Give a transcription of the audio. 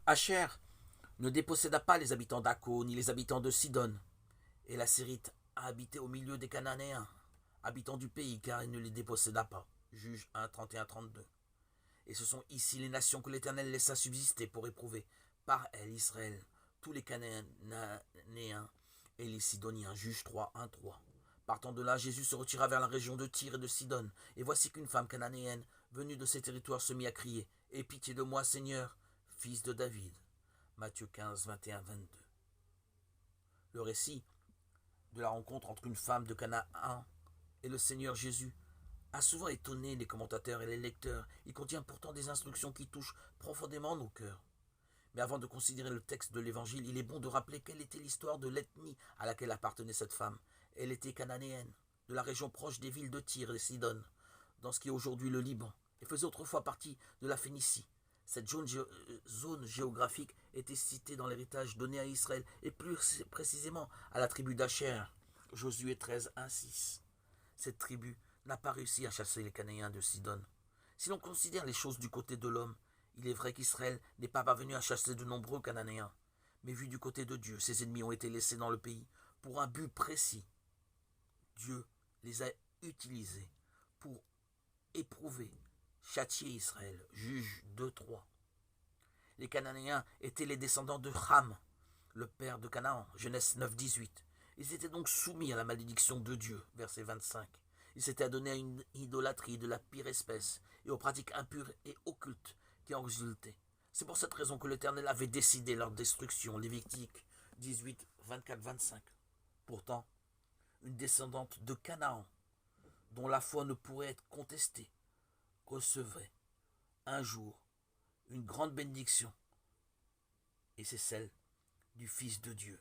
Asher ne déposséda pas les habitants d'Akko ni les habitants de Sidon. Et la Sérite a habité au milieu des Cananéens, habitants du pays, car il ne les déposséda pas. Juge 1, 31-32. Et ce sont ici les nations que l'Éternel laissa subsister pour éprouver par elles Israël, tous les Cananéens et les Sidoniens. Juge 3, 1, 3. Partant de là, Jésus se retira vers la région de Tyr et de Sidon. Et voici qu'une femme cananéenne, venue de ces territoires, se mit à crier « Aie pitié de moi, Seigneur, fils de David ». Matthieu 15, 21, 22. Le récit de la rencontre entre une femme de Canaan et le Seigneur Jésus a souvent étonné les commentateurs et les lecteurs. Il contient pourtant des instructions qui touchent profondément nos cœurs. Mais avant de considérer le texte de l'Évangile, il est bon de rappeler quelle était l'histoire de l'ethnie à laquelle appartenait cette femme. Elle était cananéenne, de la région proche des villes de Tyr et Sidon, dans ce qui est aujourd'hui le Liban, et faisait autrefois partie de la Phénicie. Cette zone géographique était citée dans l'héritage donné à Israël, et plus précisément à la tribu d'Asher, Josué 13, 1, 6. Cette tribu n'a pas réussi à chasser les Cananéens de Sidon. Si l'on considère les choses du côté de l'homme, il est vrai qu'Israël n'est pas parvenu à chasser de nombreux Cananéens. Mais vu du côté de Dieu, ses ennemis ont été laissés dans le pays pour un but précis. Dieu les a utilisés pour éprouver, châtier Israël. Juge 2, 3. Les Cananéens étaient les descendants de Ham, le père de Canaan. Genèse 9, 18. Ils étaient donc soumis à la malédiction de Dieu. Verset 25. Ils s'étaient adonnés à une idolâtrie de la pire espèce et aux pratiques impures et occultes qui en résultaient. C'est pour cette raison que l'Éternel avait décidé leur destruction. Lévitique 18, 24, 25. Pourtant, une descendante de Canaan, dont la foi ne pourrait être contestée, recevrait un jour une grande bénédiction, et c'est celle du Fils de Dieu.